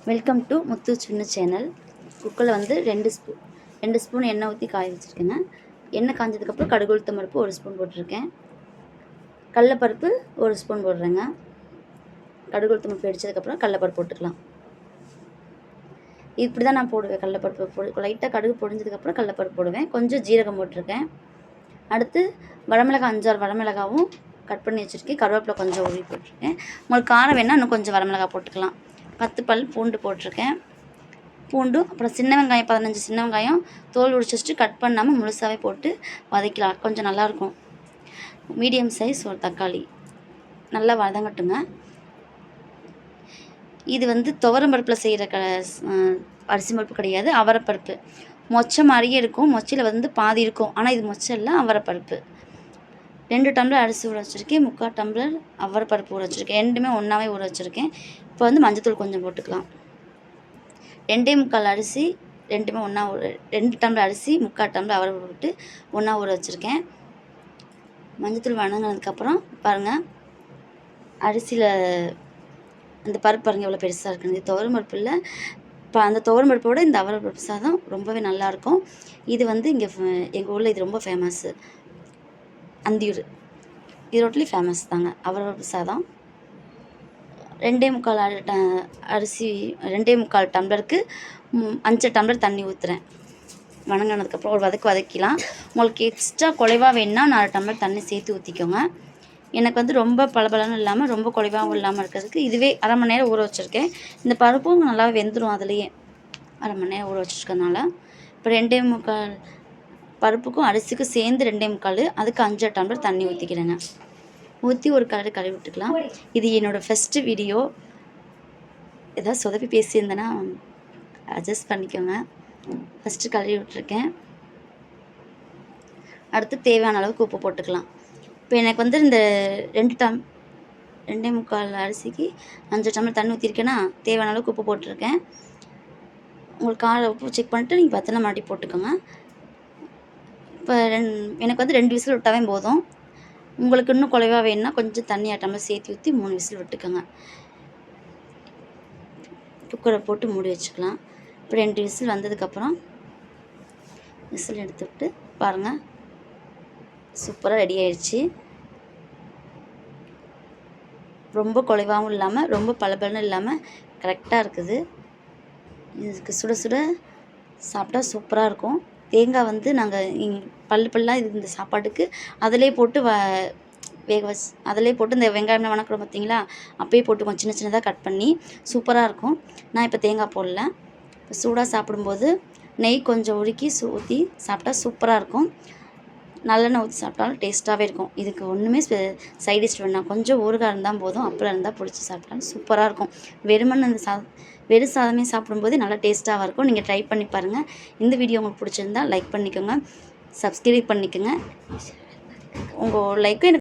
Welcome to முத்து சின்ன channel. குக்கரில் வந்து ரெண்டு ஸ்பூன் எண்ணெய் ஊற்றி காய வச்சுருக்கேங்க. எண்ணெய் காஞ்சதுக்கப்புறம் கடுகு உளுத்தம் பருப்பு 1 ஸ்பூன் போட்டிருக்கேன். கடலைப்பருப்பு 1 ஸ்பூன் போடுறேங்க. கடுகு உளுத்தம் பருப்பு வெடிச்சதுக்கப்புறம் கடலைப்பருப்பு போட்டுக்கலாம். இப்படி தான் நான் போடுவேன். கடலைப்பருப்பு லைட்டாக கடுகு பொடிஞ்சதுக்கப்புறம் கடலைப்பருப்பு போடுவேன். கொஞ்சம் ஜீரகம் போட்டிருக்கேன். அடுத்து வரமிளகாய் 5-6 வரமிளகாவும் கட் பண்ணி வச்சுருக்கேன். கருவேப்பிலை கொஞ்சம் உருவி போட்டிருக்கேன். உங்களுக்கு காரம் வேணால் இன்னும் கொஞ்சம் வரமிளகாய் போட்டுக்கலாம். 10 பல் பூண்டு போட்டிருக்கேன். பூண்டு அப்புறம் சின்ன வெங்காயம் 15 சின்ன வெங்காயம் தோல் உரிச்சிட்டு கட் பண்ணாமல் முழுசாகவே போட்டு வதக்கலாம். கொஞ்சம் நல்லாயிருக்கும். மீடியம் சைஸ் ஒரு தக்காளி நல்லா வதங்கட்டுங்க. இது வந்து துவரம் பருப்பில் செய்கிற அரிசி பருப்பு கிடையாது, அவரைப்பருப்பு. மொச்சை மாதிரியே இருக்கும். மொச்சையில் வந்து பாதி இருக்கும், ஆனால் இது மொச்சை இல்லை, அவரைப்பருப்பு. 2 டம்ளர் அரிசி ஊற வச்சுருக்கேன். 3/4 டம்ளர் அவரைப்பருப்பு ஊற வச்சுருக்கேன். ரெண்டுமே ஒன்றாவே ஊற வச்சுருக்கேன். இப்போ வந்து மஞ்சத்தூள் கொஞ்சம் போட்டுக்கலாம். 2.25 அரிசி ரெண்டுமே ஒன்றா 2 டம்ளர் அரிசி 3/4 டம்ளர் அவரை போட்டு ஒன்றா ஊற வச்சுருக்கேன். மஞ்சத்தூள் வணங்கினதுக்கப்புறம் பாருங்கள், அரிசியில் அந்த பருப்பு பாருங்கள் எவ்வளோ பெருசாக இருக்குது. இந்த துவரம் பருப்பு இல்லை, இப்போ அந்த துவரம் பருப்போட இந்த அவரை பருப்பு சாதம் ரொம்பவே நல்லாயிருக்கும். இது வந்து இங்கே எங்கள் ஊரில் இது ரொம்ப ஃபேமஸ்ஸு. அந்தியூர் ஈரோட்லி ஃபேமஸ் தாங்க அவரை பருப்பு சாதம். 2.25 அரிசி 2.25 டம்ளருக்கு 5 டம்ளர் தண்ணி ஊற்றுறேன். வணங்கினதுக்கப்புறம் ஒரு வதக்கலாம். உங்களுக்கு எக்ஸ்ட்ரா குறைவாக வேணுன்னா 4 டம்ளர் தண்ணி சேர்த்து ஊற்றிக்கோங்க. எனக்கு வந்து ரொம்ப பளபளன்னு இல்லாமல் ரொம்ப குறைவாகவும் இல்லாமல் இருக்கிறதுக்கு இதுவே அரை மணி நேரம் ஊற வச்சுருக்கேன். இந்த பருப்பும் நல்லா வெந்துடும் அதுலேயே, அரை மணி நேரம் ஊற வச்சுருக்கனால. இப்போ 2.25 பருப்புக்கும் அரிசிக்கும் சேர்ந்து 2.25, அதுக்கு 5 டம்ளர் தண்ணி ஊற்றிக்கிறேங்க. ஊற்றி ஒரு கழுவி விட்டுக்கலாம். இது என்னோடய ஃபஸ்ட்டு வீடியோ. ஏதாவது சொதப்பி பேசியிருந்தேன்னா அட்ஜஸ்ட் பண்ணிக்கோங்க. ஃபஸ்ட்டு கழுவி விட்டுருக்கேன். அடுத்து தேவையான அளவுக்கு உப்பு போட்டுக்கலாம். இப்போ எனக்கு வந்து இந்த 2.25 அரிசிக்கு 5 டம்ளர் தண்ணி ஊற்றிருக்கேன்னா தேவையான அளவுக்கு உப்பு போட்டிருக்கேன். உங்களுக்கு கார உப்பு செக் பண்ணிட்டு நீங்கள் பத்தினா மறுபடியும் போட்டுக்கோங்க. இப்போ எனக்கு வந்து 2 விசில் விட்டாவே போதும். உங்களுக்கு இன்னும் குறைவாக வேணுன்னா கொஞ்சம் தண்ணி டம்ளர் சேர்த்து ஊற்றி 3 விசில் விட்டுக்கோங்க. குக்கரை போட்டு மூடி வச்சுக்கலாம். இப்போ 2 விசில் வந்ததுக்கப்புறம் விசில் எடுத்து விட்டு பாருங்கள், சூப்பராக ரெடி ஆயிடுச்சு. ரொம்ப குறைவாகவும் இல்லாமல் ரொம்ப பளபளன்னு இல்லாமல் கரெக்டாக இருக்குது. இதுக்கு சுட சுட சாப்பிட்டா சூப்பராக இருக்கும். தேங்காய் வந்து நாங்கள் பல்லாக இது இந்த சாப்பாட்டுக்கு அதிலே போட்டு வேக வச்சு அதிலே போட்டு இந்த வெங்காயம் வணக்கிறோம் பார்த்தீங்களா, அப்பயே போட்டுக்குவோம். சின்ன சின்னதாக கட் பண்ணி சூப்பராக இருக்கும். நான் இப்போ தேங்காய் போடல. இப்போ சூடாக சாப்பிடும்போது நெய் கொஞ்சம் உருக்கி ஊற்றி சாப்பிட்டா சூப்பராக இருக்கும். நல்லெண்ணெய் ஊற்றி சாப்பிட்டாலும் டேஸ்ட்டாகவே இருக்கும். இதுக்கு ஒன்றுமே சைட் டிஷ் வேணாம், கொஞ்சம் ஊறுகாய் இருந்தால் போதும். அப்பளம் இருந்தால் பிடிச்சி சாப்பிட்டாலும் சூப்பராக இருக்கும். வெறுமனே அந்த வெறும் சாதமே சாப்பிடும்போது நல்லா டேஸ்ட்டாக இருக்கும். நீங்கள் ட்ரை பண்ணி பாருங்கள். இந்த வீடியோ உங்களுக்கு பிடிச்சிருந்தா லைக் பண்ணிக்கோங்க, சப்ஸ்கிரைப் பண்ணிக்கோங்க. உங்கள் லைக்கும் எனக்கு